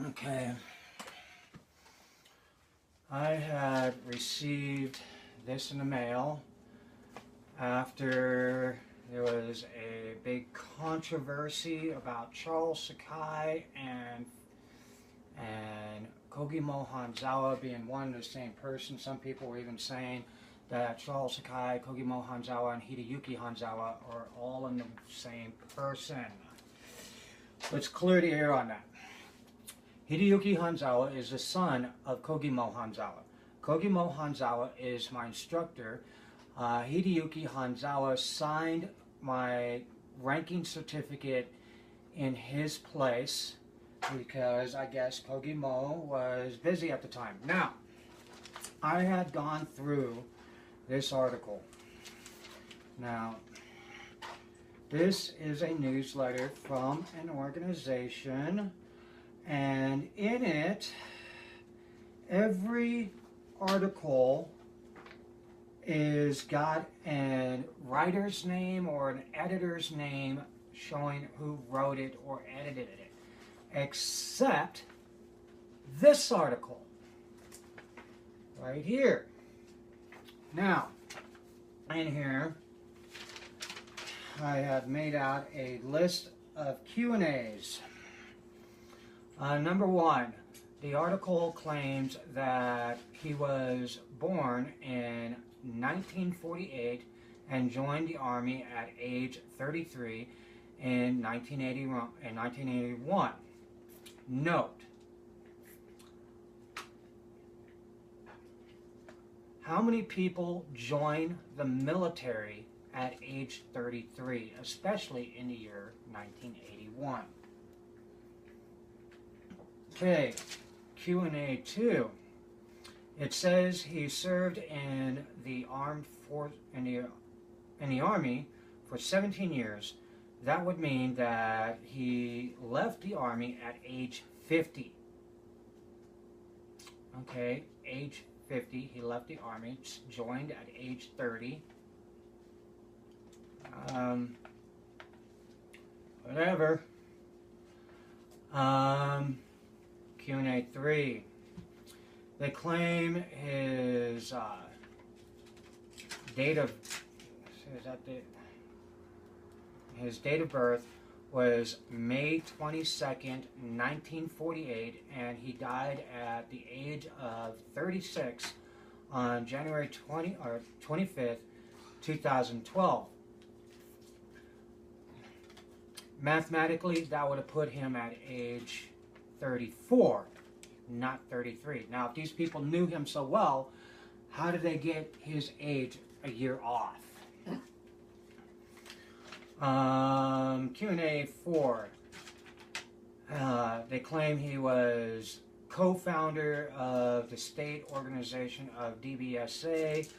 Okay. I had received this in the mail after there was a big controversy about Charles Sakai and Kogimo Hanzawa being one and the same person. Some people were even saying that Charles Sakai, Kogimo Hanzawa, and Hideyuki Hanzawa are all in the same person. Let's clear the air on that. Hideyuki Hanzawa is the son of Kogimo Hanzawa. Kogimo Hanzawa is my instructor. Hideyuki Hanzawa signed my ranking certificate in his place because I guess Kogimo was busy at the time. Now, I had gone through this article. Now, this is a newsletter from an organization, and in it, every article is got a writer's name or an editor's name showing who wrote it or edited it, except this article right here. Now, in here, I have made out a list of Q&As. Number one, the article claims that he was born in 1948 and joined the Army at age 33 in 1981. Note, how many people join the military at age 33, especially in the year 1981? Okay, Q&A 2. It says he served in the armed force in the Army for 17 years. That would mean that he left the Army at age 50. Okay, age 50, he left the Army, joined at age 30. Whatever. Q&A 3. They claim his date of birth was May 22nd, 1948, and he died at the age of 36 on January 25th, 2012. Mathematically, that would have put him at age 34, not 33. Now, if these people knew him so well, how did they get his age a year off? Q&A 4. They claim he was co-founder of the state organization of DBSA.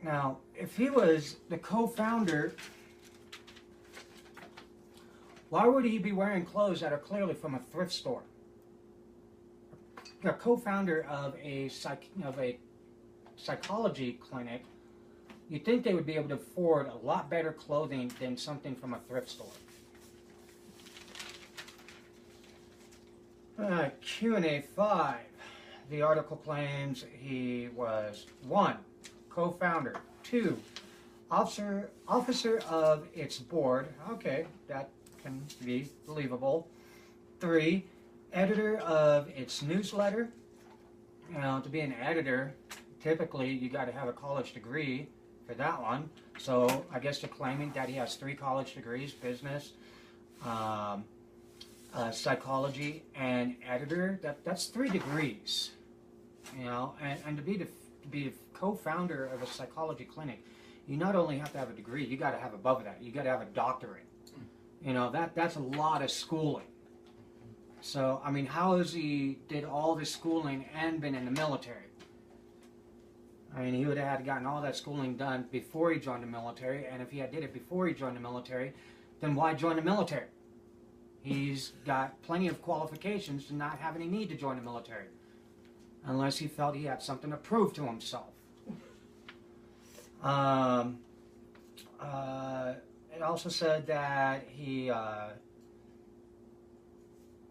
Now, if he was the co-founder, why would he be wearing clothes that are clearly from a thrift store? A co-founder of a psychology clinic, you'd think they would be able to afford a lot better clothing than something from a thrift store. Q&A 5. The article claims he was 1. Co-founder. 2. Officer of its board. Okay, that can be believable. 3. Editor of its newsletter. Now, to be an editor, typically you got to have a college degree for that one. So I guess they're claiming that he has 3 college degrees: business, psychology, and editor. That's 3 degrees. You know, and to be a co-founder of a psychology clinic, you not only have to have a degree, you got to have above that. You got to have a doctorate. You know, that's a lot of schooling. So, I mean, how has he did all this schooling and been in the military? I mean, he would have gotten all that schooling done before he joined the military, and if he had did it before he joined the military, then why join the military? He's got plenty of qualifications to not have any need to join the military, unless he felt he had something to prove to himself. It also said that he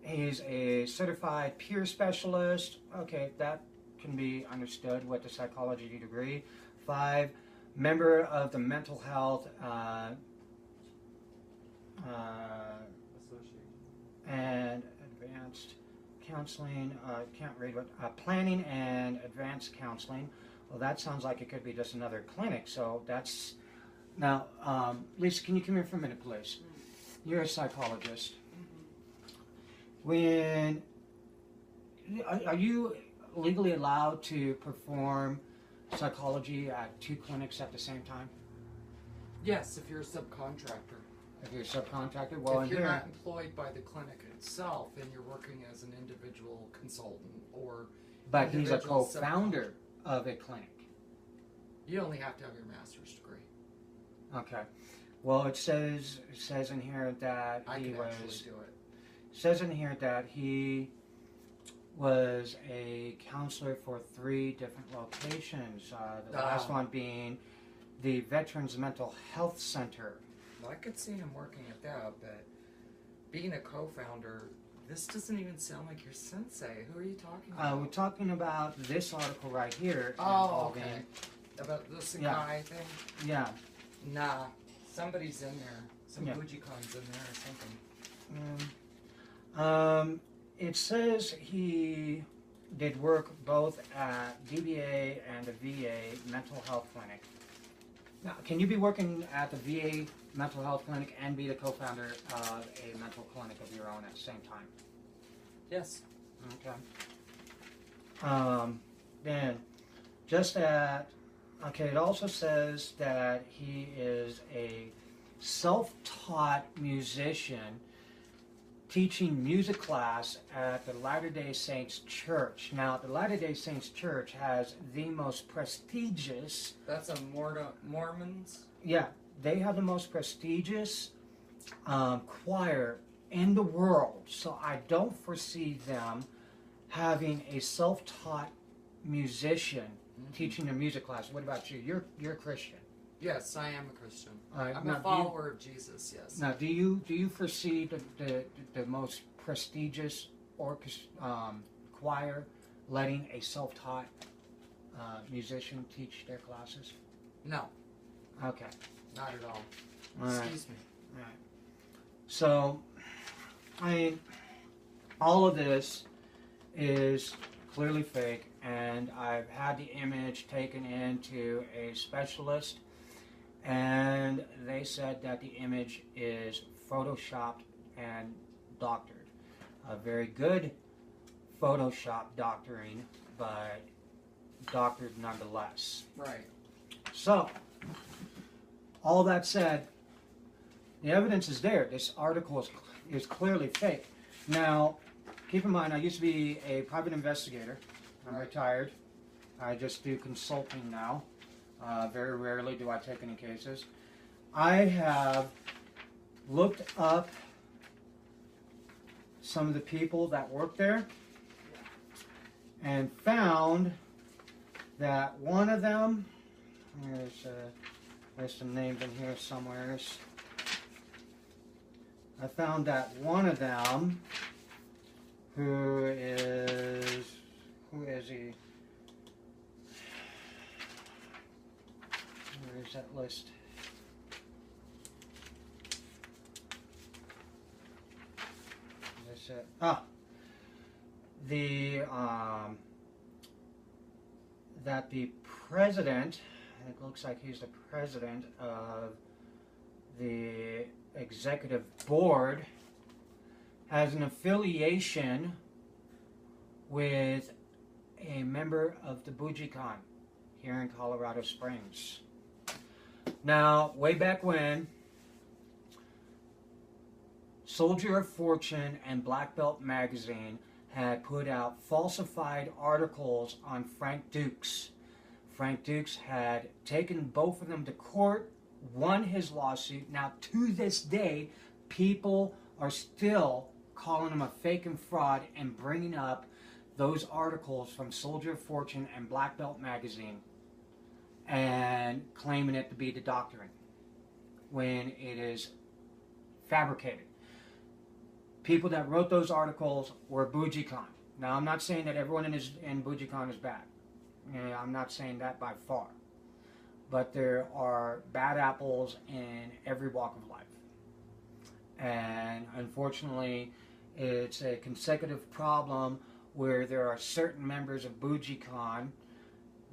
He's a certified peer specialist. Okay, that can be understood with a psychology degree. 5, member of the mental health and advanced counseling. Can't read what planning and advanced counseling. Well, that sounds like it could be just another clinic. So that's now. Lisa, can you come here for a minute, please? You're a psychologist. When are you legally allowed to perform psychology at 2 clinics at the same time? Yes, if you're a subcontractor. If you're a subcontractor, well, if you're not employed by the clinic itself, then you're working as an individual consultant or. But he's a co-founder of a clinic. You only have to have your master's degree. Okay. Well, it says in here that he was. Actually do it. Says in here that he was a counselor for 3 different locations. The last one being the Veterans Mental Health Center. Well, I could see him working at that, but being a co-founder, this doesn't even sound like your sensei. Who are you talking about? We're talking about this article right here. Oh, okay. About the Sakai thing? Yeah. Nah, somebody's in there. Some Bujikon's in there or something. It says he did work both at DBA and the VA mental health clinic. Now, can you be working at the VA mental health clinic and be the co-founder of a mental clinic of your own at the same time? Yes. Okay. Then, it also says that he is a self-taught musician teaching music class at the Latter-day Saints Church. Now, the Latter-day Saints Church has the most prestigious... That's a Mormons? Yeah, they have the most prestigious choir in the world. So I don't foresee them having a self-taught musician teaching a music class. What about you? You're a Christian. Yes, I am a Christian. I'm now, a follower of Jesus. Yes. Now, do you foresee the most prestigious choir letting a self-taught musician teach their classes? No. Okay. Not at all. Excuse me. All right. So, all of this is clearly fake, and I've had the image taken into a specialist, and they said that the image is photoshopped and doctored. A very good Photoshop doctoring, but doctored nonetheless. Right. So, all that said, the evidence is there. This article is clearly fake. Now, keep in mind, I used to be a private investigator. I'm retired. I just do consulting now. Very rarely do I take any cases. I have looked up some of the people that work there and found that one of them, there's some names in here somewhere. I found that one of them, who is he? Where is that list? Is it? That the president, it looks like he's the president of the executive board, has an affiliation with a member of the Bujikon here in Colorado Springs. Now, way back when, Soldier of Fortune and Black Belt Magazine had put out falsified articles on Frank Dukes. Frank Dukes had taken both of them to court, won his lawsuit. Now, to this day, people are still calling him a fake and fraud and bringing up those articles from Soldier of Fortune and Black Belt Magazine and claiming it to be the doctrine when it is fabricated. people that wrote those articles were Bujikon. Now, I'm not saying that everyone in Bujikon is bad. I'm not saying that by far. But there are bad apples in every walk of life. And unfortunately, it's a consecutive problem where there are certain members of Bujikon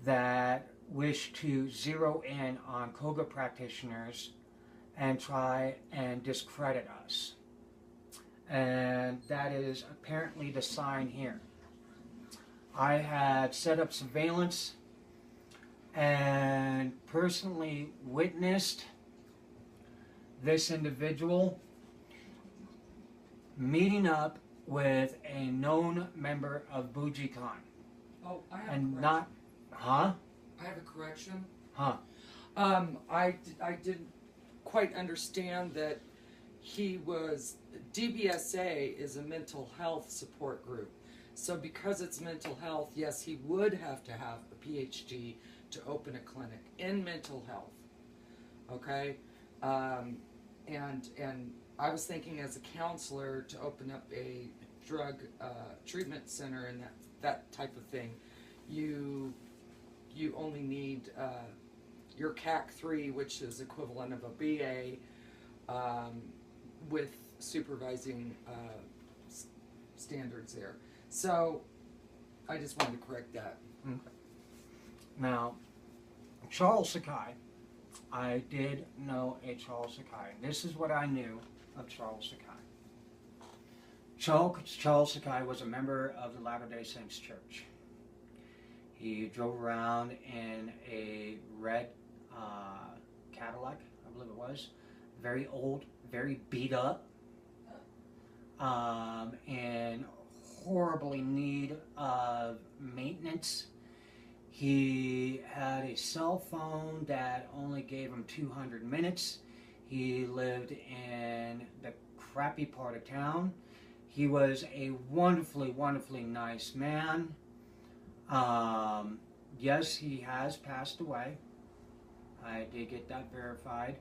that wish to zero in on Koga practitioners and try and discredit us. And that is apparently the sign here. I had set up surveillance and personally witnessed this individual meeting up with a known member of Bujikon. Oh, I have And a correction. not, huh? I have a correction. Huh? I didn't quite understand that he was, DBSA is a mental health support group. So because it's mental health, yes, he would have to have a PhD to open a clinic in mental health. Okay? And I was thinking as a counselor to open up a drug treatment center and that type of thing, you only need your CAC 3, which is equivalent of a BA, with supervising standards there. So I just wanted to correct that. Okay. Now, Charles Sakai, I did know a Charles Sakai. This is what I knew of Charles Sakai. Charles Sakai was a member of the Latter-day Saints Church. He drove around in a red Cadillac, I believe it was. Very old, very beat up, and horribly in need of maintenance. He had a cell phone that only gave him 200 minutes. He lived in the crappy part of town. He was a wonderfully, wonderfully nice man. Yes, he has passed away. I did get that verified.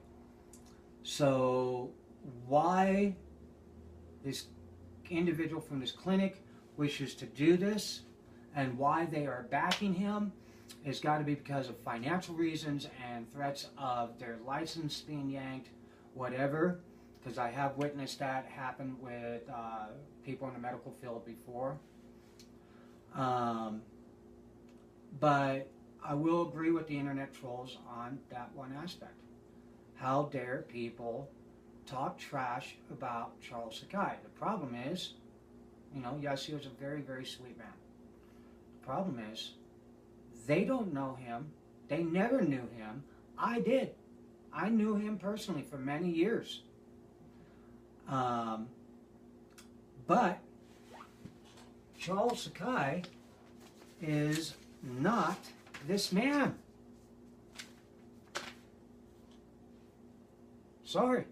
So why this individual from this clinic wishes to do this and why they are backing him has got to be because of financial reasons and threats of their license being yanked, whatever, because I have witnessed that happen with people in the medical field before. But I will agree with the internet trolls on that one aspect. How dare people talk trash about Charles Sakai? The problem is, yes, he was a very, very sweet man. The problem is, they don't know him. They never knew him. I did. I knew him personally for many years. But Charles Sakai is not this man. Sorry.